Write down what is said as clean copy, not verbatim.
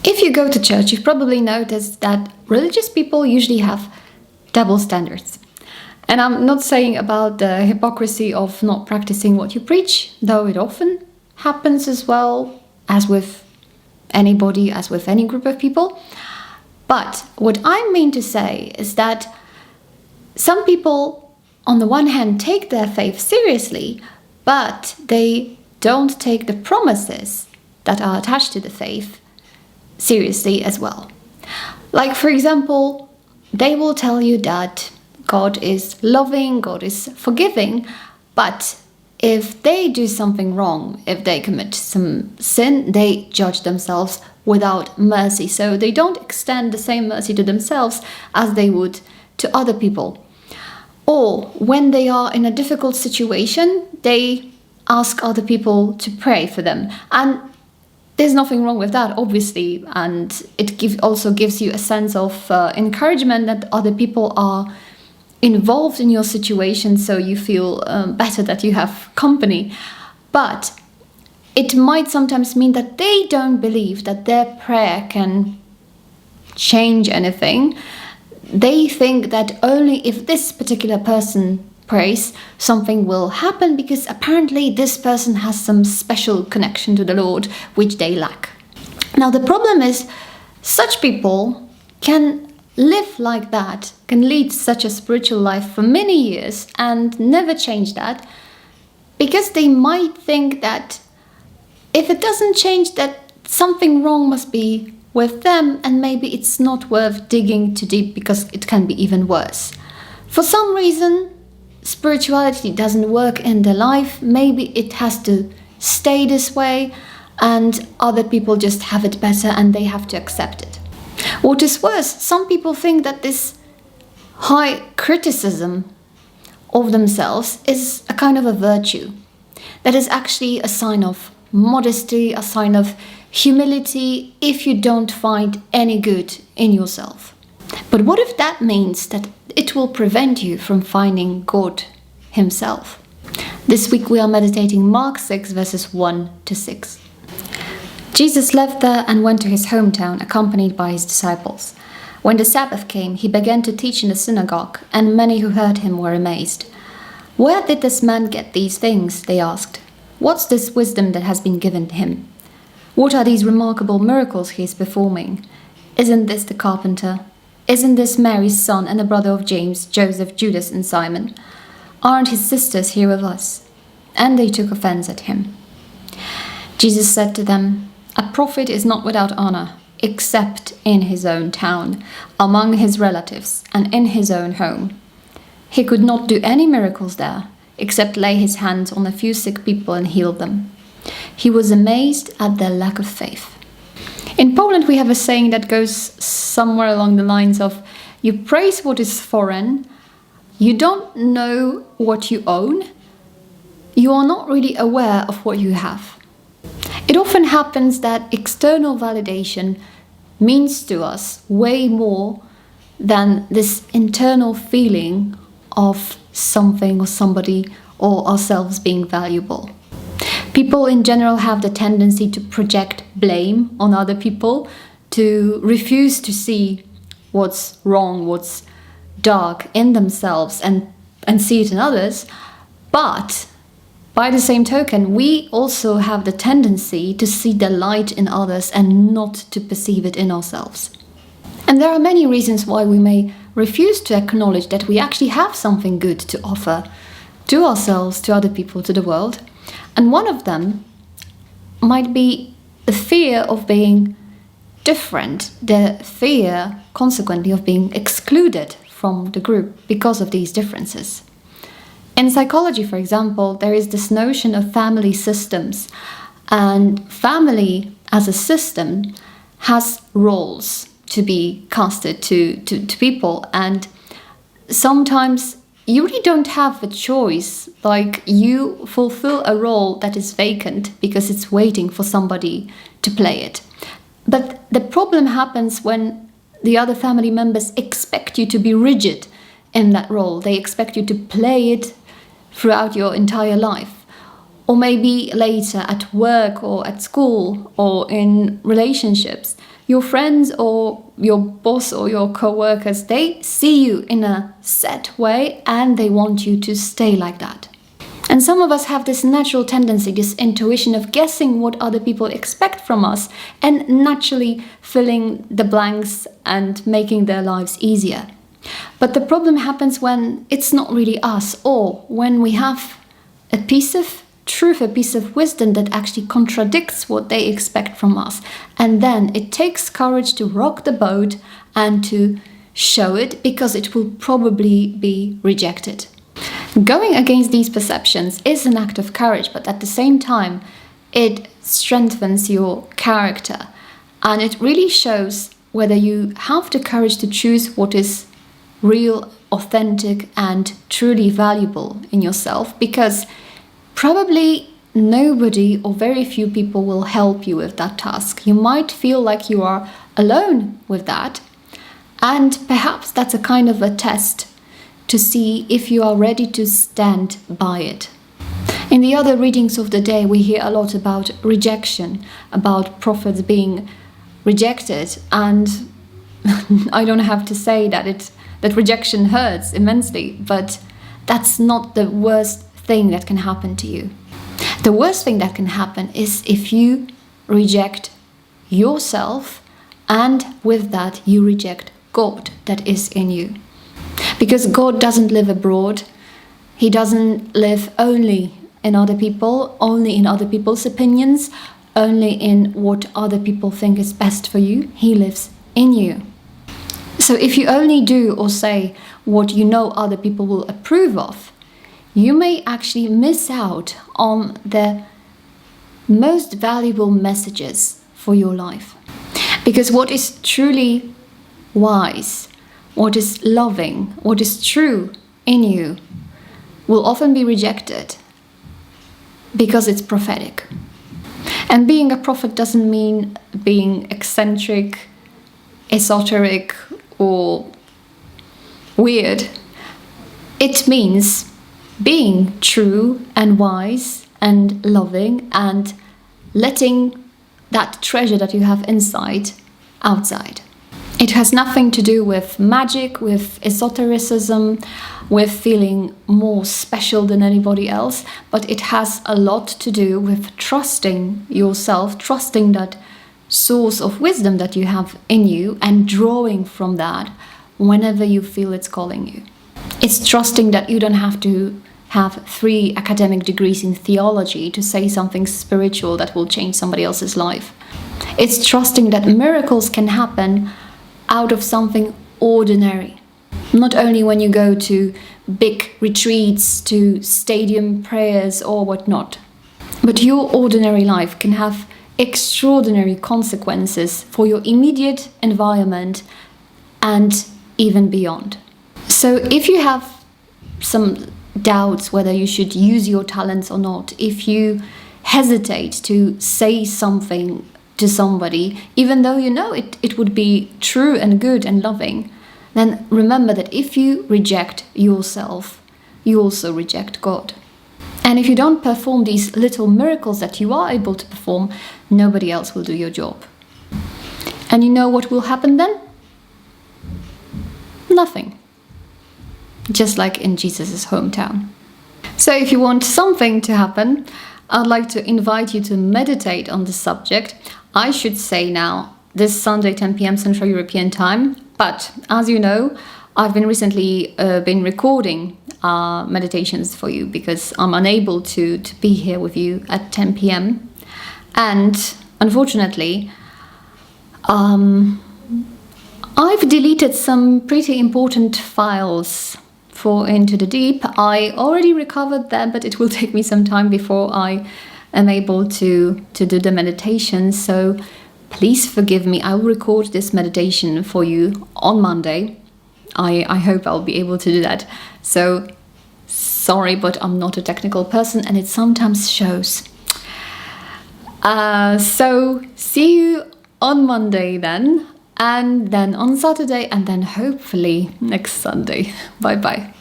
If you go to church, you've probably noticed that religious people usually have double standards. And I'm not saying about the hypocrisy of not practicing what you preach, though it often happens as well, as with anybody, as with any group of people. But what I mean to say is that some people, on the one hand, take their faith seriously, but they don't take the promises that are attached to the faith seriously as well. Like, for example, they will tell you that God is loving, God is forgiving, but if they do something wrong, if they commit some sin, they judge themselves without mercy. So they don't extend the same mercy to themselves as they would to other people. Or when they are in a difficult situation, they ask other people to pray for them. And there's nothing wrong with that, obviously. And it also gives you a sense of encouragement that other people are involved in your situation, so you feel better that you have company. But it might sometimes mean that they don't believe that their prayer can change anything. They think that only if this particular person prays, something will happen, because apparently this person has some special connection to the Lord, which they lack. Now, the problem is, such people can live like that, can lead such a spiritual life for many years and never change that, because they might think that if it doesn't change, that something wrong must be with them, and maybe it's not worth digging too deep because it can be even worse. For some reason, spirituality doesn't work in their life. Maybe it has to stay this way, and other people just have it better and they have to accept it. What is worse, some people think that this high criticism of themselves is a kind of a virtue. That is actually a sign of modesty, a sign of humility, if you don't find any good in yourself. But what if that means that it will prevent you from finding God Himself? This week we are meditating Mark 6 verses 1 to 6. Jesus left there and went to his hometown, accompanied by his disciples. When the Sabbath came, he began to teach in the synagogue, and many who heard him were amazed. "Where did this man get these things?" they asked. "What's this wisdom that has been given to him? What are these remarkable miracles he is performing? Isn't this the carpenter? Isn't this Mary's son and the brother of James, Joseph, Judas, and Simon? Aren't his sisters here with us?" And they took offense at him. Jesus said to them, "A prophet is not without honor, except in his own town, among his relatives, and in his own home." He could not do any miracles there, except lay his hands on a few sick people and heal them. He was amazed at their lack of faith. In Poland, we have a saying that goes somewhere along the lines of, you praise what is foreign, you don't know what you own, you are not really aware of what you have. It often happens that external validation means to us way more than this internal feeling of something or somebody or ourselves being valuable. People in general have the tendency to project blame on other people, to refuse to see what's wrong, what's dark in themselves and see it in others. But by the same token, we also have the tendency to see the light in others and not to perceive it in ourselves. And there are many reasons why we may refuse to acknowledge that we actually have something good to offer to ourselves, to other people, to the world. And one of them might be the fear of being different, the fear, consequently, of being excluded from the group because of these differences. In psychology, for example, there is this notion of family systems, and family as a system has roles to be casted to people, and sometimes you really don't have a choice. Like, you fulfill a role that is vacant because it's waiting for somebody to play it. But the problem happens when the other family members expect you to be rigid in that role. They expect you to play it throughout your entire life. Or maybe later at work or at school or in relationships, your friends or your boss or your co-workers, they see you in a set way and they want you to stay like that. And some of us have this natural tendency, this intuition of guessing what other people expect from us and naturally filling the blanks and making their lives easier. But the problem happens when it's not really us, or when we have a piece of truth, a piece of wisdom that actually contradicts what they expect from us. And then it takes courage to rock the boat and to show it, because it will probably be rejected. Going against these perceptions is an act of courage, but at the same time, it strengthens your character. And it really shows whether you have the courage to choose what is real, authentic, and truly valuable in yourself, because probably nobody or very few people will help you with that task. You might feel like you are alone with that, and perhaps that's a kind of a test to see if you are ready to stand by it. In the other readings of the day, we hear a lot about rejection, about prophets being rejected, and I don't have to say that rejection hurts immensely, but that's not the worst thing that can happen to you. The worst thing that can happen is if you reject yourself, and with that you reject God that is in you. Because God doesn't live abroad. He doesn't live only in other people, only in other people's opinions, only in what other people think is best for you. He lives in you. So if you only do or say what you know other people will approve of, you may actually miss out on the most valuable messages for your life. Because what is truly wise, what is loving, what is true in you will often be rejected because it's prophetic. And being a prophet doesn't mean being eccentric, esoteric, or weird. It means being true and wise and loving and letting that treasure that you have inside outside. It has nothing to do with magic, with esotericism, with feeling more special than anybody else, but it has a lot to do with trusting yourself, trusting that source of wisdom that you have in you and drawing from that whenever you feel it's calling you. It's trusting that you don't have to have 3 academic degrees in theology to say something spiritual that will change somebody else's life. It's trusting that miracles can happen out of something ordinary. Not only when you go to big retreats, to stadium prayers or whatnot, but your ordinary life can have extraordinary consequences for your immediate environment and even beyond. So if you have some doubts whether you should use your talents or not, if you hesitate to say something to somebody, even though you know it would be true and good and loving, then remember that if you reject yourself, you also reject God. And if you don't perform these little miracles that you are able to perform, nobody else will do your job. And you know what will happen then? Nothing. Just like in Jesus' hometown. So if you want something to happen, I'd like to invite you to meditate on the subject. I should say now, this Sunday, 10 p.m. Central European Time. But as you know, I've been recently been recording meditations for you because I'm unable to be here with you at 10 p.m. And unfortunately, I've deleted some pretty important files for Into the Deep. I already recovered them, but it will take me some time before I am able to do the meditation. So please forgive me. I will record this meditation for you on Monday. I hope I'll be able to do that. So sorry, but I'm not a technical person and it sometimes shows. So see you on Monday then, and then on Saturday, and then hopefully next Sunday. Bye bye.